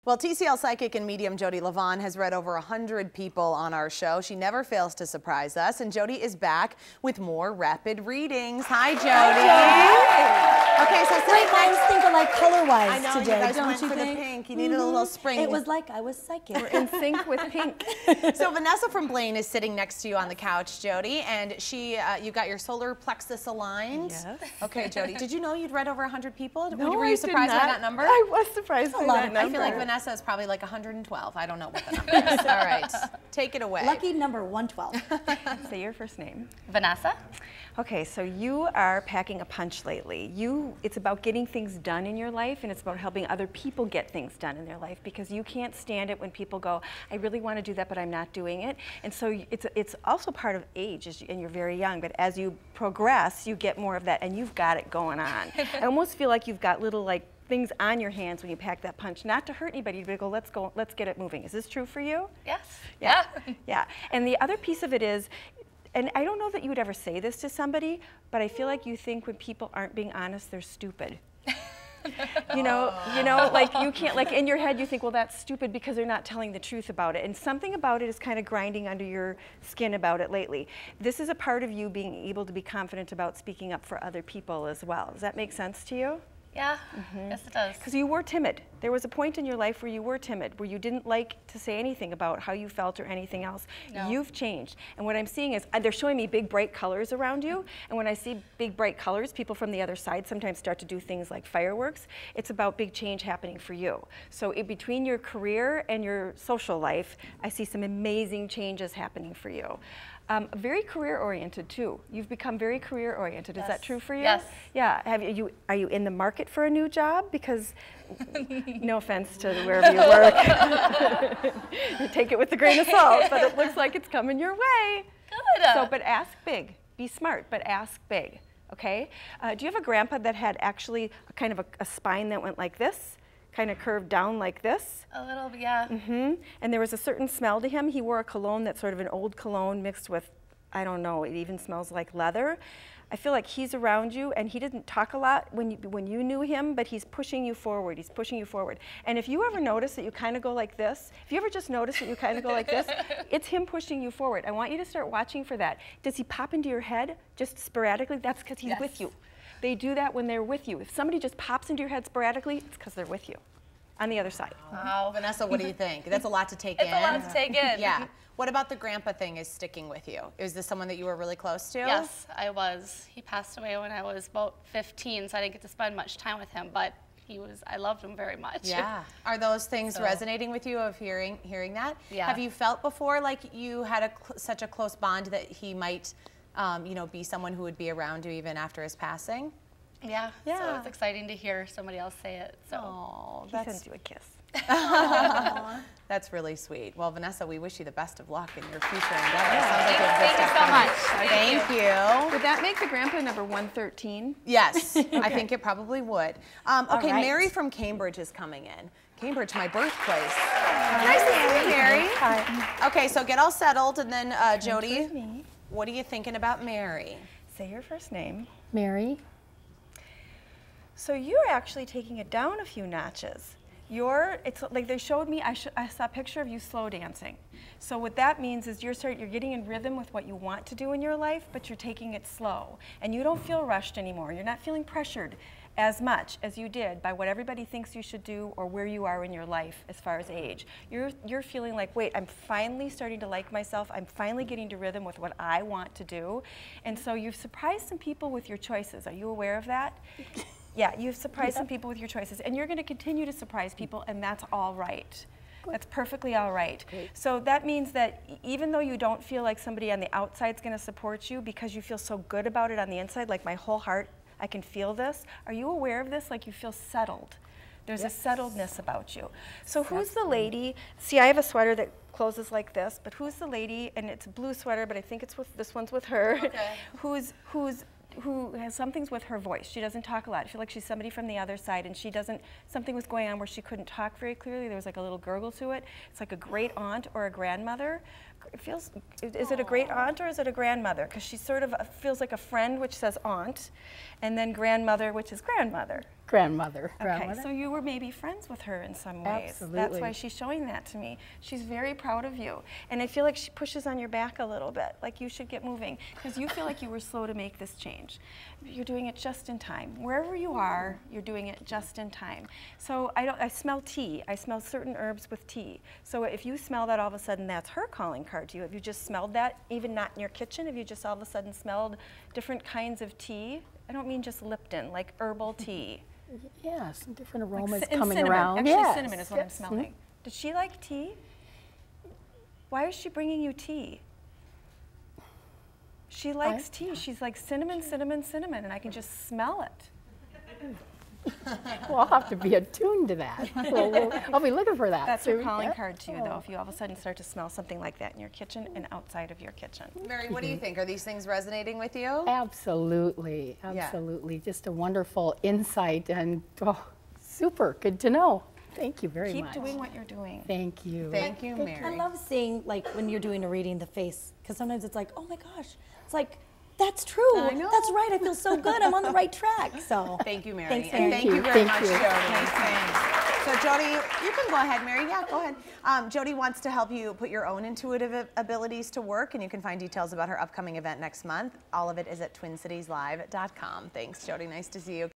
Well, TCL psychic and medium Jodi Livon has read over 100 people on our show. She never fails to surprise us, and Jodi is back with more rapid readings. Hi, Jodi. Okay, so great minds think alike color-wise I know, today, you guys don't went you for think? the pink. You needed a little spring. It was like I was psychic. We're in sync with pink. So Vanessa from Blaine is sitting next to you on the couch, Jodi, and you got your solar plexus aligned. Yes. Okay, Jodi, did you know you'd read over 100 people? No, Were you surprised by that number? I was surprised by that number. I feel like Vanessa is probably like 112. I don't know what the number is. All right, take it away. Lucky number 112. Say your first name. Vanessa. Okay, so you are packing a punch lately. It's about getting things done in your life, and it's about helping other people get things done in their life, because you can't stand it when people go, I really want to do that, but I'm not doing it. And so it's also part of age, and you're very young, but as you progress, you get more of that, and you've got it going on. I almost feel like you've got little things on your hands when you pack that punch, not to hurt anybody, but go, let's get it moving. Is this true for you? Yes. Yeah. Yeah. And the other piece of it is, and I don't know that you would ever say this to somebody, but I feel like you think when people aren't being honest, they're stupid. You know, like you can't, like in your head you think, well, that's stupid because they're not telling the truth about it. And something about it is kind of grinding under your skin about it lately. This is a part of you being able to be confident about speaking up for other people as well. Does that make sense to you? Yeah, yes it does. Because you were timid. There was a point in your life where you were timid, where you didn't like to say anything about how you felt or anything else. No. You've changed. And what I'm seeing is, they're showing me big bright colors around you. And when I see big bright colors, people from the other side sometimes start to do things like fireworks. It's about big change happening for you. So between your career and your social life, I see some amazing changes happening for you. Very career-oriented too. You've become very career-oriented. Yes. Is that true for you? Yes. Yeah. Are you in the market for a new job? Because, no offense to wherever you work, you take it with a grain of salt, but it looks like it's coming your way. Good. So, but ask big. Be smart, but ask big. Okay. Do you have a grandpa that had actually kind of a spine that went like this? Kind of curved down like this? A little bit, yeah. And there was a certain smell to him. He wore a cologne that's sort of an old cologne mixed with, I don't know, it even smells like leather. I feel like he's around you, and he didn't talk a lot when you knew him, but he's pushing you forward. He's pushing you forward. And if you ever notice that you kind of go like this, if you ever just notice that you kind of go like this, it's him pushing you forward. I want you to start watching for that. Does he pop into your head just sporadically? That's because he's with you. They do that when they're with you. If somebody just pops into your head sporadically, it's because they're with you on the other side. Wow. Vanessa, what do you think? That's a lot to take in. It's a lot to take in. Yeah. What about the grandpa thing is sticking with you? Is this someone that you were really close to? Yes, I was. He passed away when I was about 15, so I didn't get to spend much time with him, but I loved him very much. Yeah. Are those things resonating with you of hearing that? Yeah. Have you felt before like you had such a close bond that he might be someone who would be around you even after his passing? Yeah. So it's exciting to hear somebody else say it. So He sends you a kiss. That's really sweet. Well, Vanessa, we wish you the best of luck in your future endeavors. Sounds like Thank you so much. Thank you. Would that make the grandpa number 113? Yes, I think it probably would. Okay, right. Mary from Cambridge is coming in. Cambridge, my birthplace. Nice to see you, Mary. Hi. Okay, so get all settled, and then Jodi, what are you thinking about Mary? Say your first name. Mary. So you're actually taking it down a few notches. It's like they showed me, I saw a picture of you slow dancing. So what that means is you're getting in rhythm with what you want to do in your life, but you're taking it slow. And you don't feel rushed anymore. You're not feeling pressured as much as you did by what everybody thinks you should do or where you are in your life as far as age. You're feeling like, wait, I'm finally starting to like myself. I'm finally getting to rhythm with what I want to do. And so you've surprised some people with your choices. Are you aware of that? Yeah, you've surprised some people with your choices, and you're going to continue to surprise people, and that's all right. That's perfectly all right. Great. So that means that even though you don't feel like somebody on the outside is going to support you because you feel so good about it on the inside, like my whole heart, I can feel this. Are you aware of this? Like you feel settled. There's a settledness about you. So who's the lady? See, I have a sweater that closes like this, but who's the lady? And it's a blue sweater, but I think it's this one's with her. Okay. Who has something's with her voice. She doesn't talk a lot. I feel like she's somebody from the other side, and something was going on where she couldn't talk very clearly. There was like a little gurgle to it. It's like a great aunt or a grandmother. it feels, is it a great aunt or is it a grandmother? Because she sort of feels like a friend, which says aunt, and then grandmother, which is grandmother. Grandmother. Okay, so you were maybe friends with her in some ways. Absolutely. That's why she's showing that to me. She's very proud of you. And I feel like she pushes on your back a little bit, like you should get moving, because you feel like you were slow to make this change. You're doing it just in time. Wherever you are, you're doing it just in time. So I smell tea. I smell certain herbs with tea. So if you smell that, all of a sudden that's her calling card to you. Have you just smelled that, even not in your kitchen? Have you just all of a sudden smelled different kinds of tea? I don't mean just Lipton, like herbal tea. Yeah, some different aromas Like coming cinnamon. around. Actually, Yes, cinnamon is what I'm smelling. Does she like tea? Why is she bringing you tea? She likes tea. She's like cinnamon, cinnamon, cinnamon, and I can just smell it. Well, I'll have to be attuned to that. I'll be looking for that. That's her too. calling Yeah. card to you, though, if you all of a sudden start to smell something like that in your kitchen and outside of your kitchen. Mary, what do you think? Are these things resonating with you? Absolutely, Yeah. absolutely. Just a wonderful insight and super good to know. Thank you very Keep much. doing what you're doing. Thank you. Thank you, Mary. I love seeing, like, when you're doing a reading, the face, because sometimes it's like, oh my gosh, it's like, that's true. I know. That's right. I feel so good. I'm on the right track. So Thank you, Mary. Thanks, and Mary. thank you very Thank much, you. Jodi. Thanks. So, Jodi, you can go ahead, Mary. Yeah, go ahead. Jodi wants to help you put your own intuitive abilities to work, and you can find details about her upcoming event next month. All of it is at TwinCitiesLive.com. Thanks, Jodi. Nice to see you.